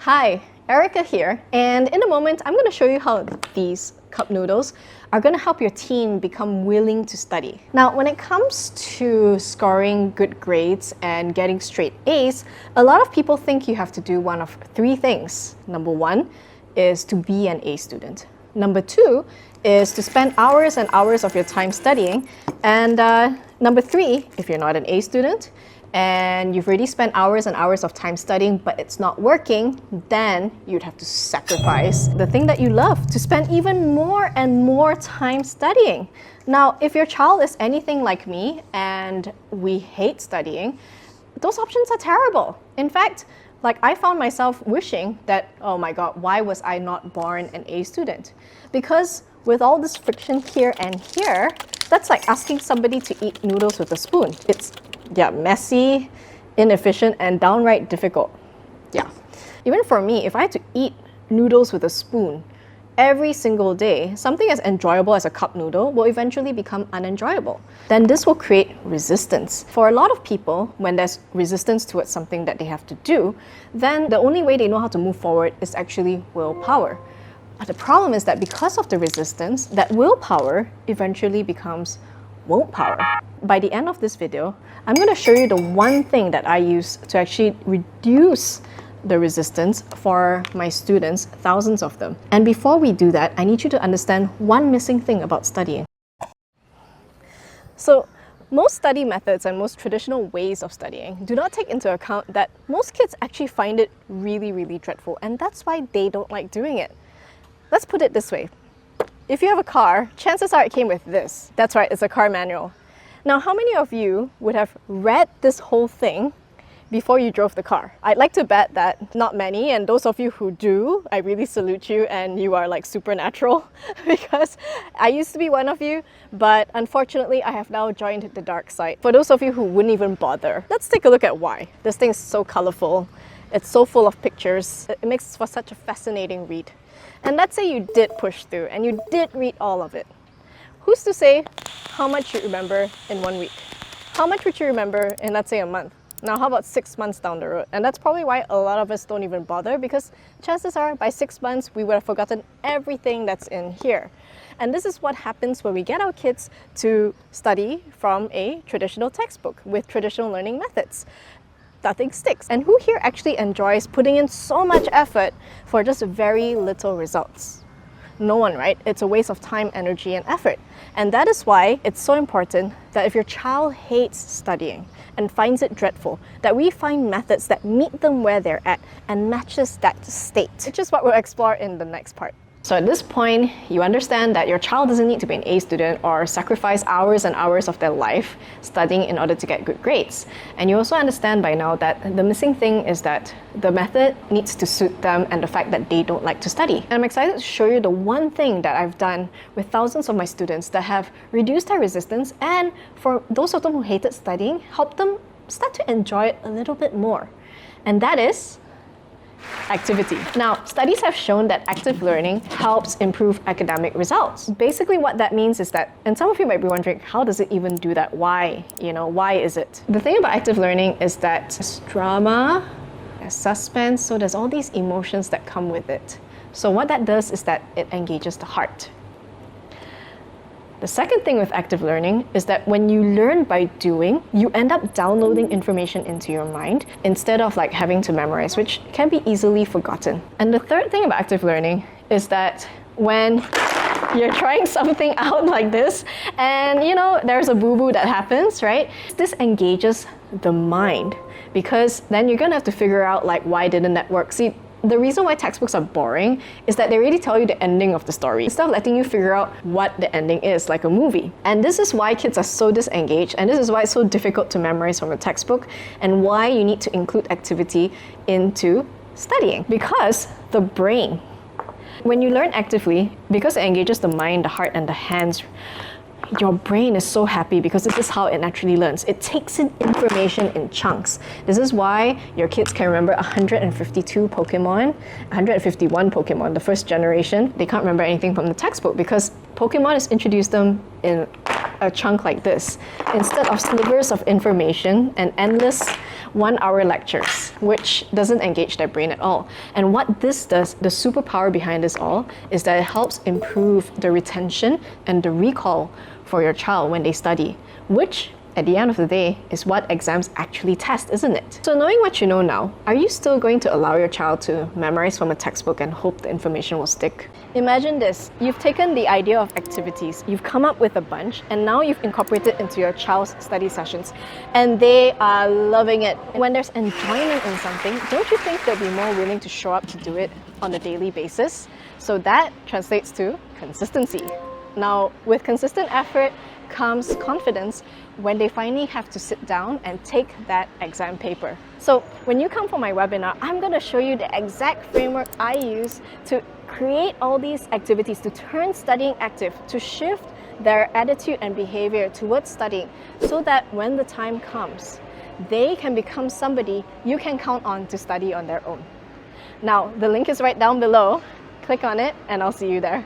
Hi, Erica here, and in a moment I'm going to show you how these cup noodles are going to help your teen become willing to study. Now, when it comes to scoring good grades and getting straight A's, a lot of people think you have to do one of three things. Number one is to be an A student. Number two is to spend hours and hours of your time studying. And number three, if you're not an A student, and you've already spent hours and hours of time studying, but it's not working, then you'd have to sacrifice the thing that you love to spend even more and more time studying. Now, if your child is anything like me and we hate studying, those options are terrible. In fact, I found myself wishing that, oh my God, why was I not born an A student? Because with all this friction here and here, that's like asking somebody to eat noodles with a spoon. It's messy, inefficient, and downright difficult. Yeah. Even for me, if I had to eat noodles with a spoon every single day, something as enjoyable as a cup noodle will eventually become unenjoyable. Then this will create resistance. For a lot of people, when there's resistance towards something that they have to do, then the only way they know how to move forward is actually willpower. But the problem is that because of the resistance, that willpower eventually becomes won't power. By the end of this video, I'm going to show you the one thing that I use to actually reduce the resistance for my students, thousands of them. And before we do that, I need you to understand one missing thing about studying. So, most study methods and most traditional ways of studying do not take into account that most kids actually find it really, really dreadful, and that's why they don't like doing it. Let's put it this way. If you have a car, chances are it came with this. That's right, it's a car manual. Now, how many of you would have read this whole thing before you drove the car? I'd like to bet that not many, and those of you who do, I really salute you, and you are like supernatural because I used to be one of you, but unfortunately I have now joined the dark side. For those of you who wouldn't even bother, let's take a look at why. This thing is so colorful, it's so full of pictures, it makes for such a fascinating read. And let's say you did push through and you did read all of it. Who's to say how much you remember in 1 week? How much would you remember in, let's say, a month? Now, how about 6 months down the road? And that's probably why a lot of us don't even bother, because chances are by 6 months, we would have forgotten everything that's in here. And this is what happens when we get our kids to study from a traditional textbook with traditional learning methods. Nothing sticks. And who here actually enjoys putting in so much effort for just very little results? No one, right? It's a waste of time, energy, and effort. And that is why it's so important that if your child hates studying and finds it dreadful, that we find methods that meet them where they're at and matches that state, which is what we'll explore in the next part. So at this point, you understand that your child doesn't need to be an A student or sacrifice hours and hours of their life studying in order to get good grades. And you also understand by now that the missing thing is that the method needs to suit them and the fact that they don't like to study. And I'm excited to show you the one thing that I've done with thousands of my students that have reduced their resistance, and for those of them who hated studying, helped them start to enjoy it a little bit more. And that is activity. Now, studies have shown that active learning helps improve academic results. Basically, what that means is that, and some of you might be wondering, how does it even do that? Why? Why is it? The thing about active learning is that there's drama, there's suspense, so there's all these emotions that come with it. So what that does is that it engages the heart. The second thing with active learning is that when you learn by doing, you end up downloading information into your mind instead of having to memorize, which can be easily forgotten. And the third thing about active learning is that when you're trying something out like this and there's a boo-boo that happens, right? This engages the mind, because then you're gonna have to figure out why didn't that work. See, the reason why textbooks are boring is that they already tell you the ending of the story instead of letting you figure out what the ending is, like a movie. And this is why kids are so disengaged, and this is why it's so difficult to memorize from a textbook, and why you need to include activity into studying. Because the brain, when you learn actively, because it engages the mind, the heart, and the hands, your brain is so happy because this is how it naturally learns. It takes in information in chunks. This is why your kids can remember 152 Pokemon, 151 Pokemon, the first generation. They can't remember anything from the textbook because Pokemon has introduced them in a chunk like this, instead of slivers of information and endless 1 hour lectures, which doesn't engage their brain at all. And what this does, the superpower behind this all, is that it helps improve the retention and the recall for your child when they study, which at the end of the day is what exams actually test, isn't it? So knowing what you know now, are you still going to allow your child to memorize from a textbook and hope the information will stick? Imagine this, you've taken the idea of activities, you've come up with a bunch, and now you've incorporated it into your child's study sessions, and they are loving it. When there's enjoyment in something, don't you think they'll be more willing to show up to do it on a daily basis? So that translates to consistency. Now, with consistent effort comes confidence when they finally have to sit down and take that exam paper. So when you come for my webinar, I'm going to show you the exact framework I use to create all these activities, to turn studying active, to shift their attitude and behavior towards studying, so that when the time comes, they can become somebody you can count on to study on their own. Now, the link is right down below. Click on it and I'll see you there.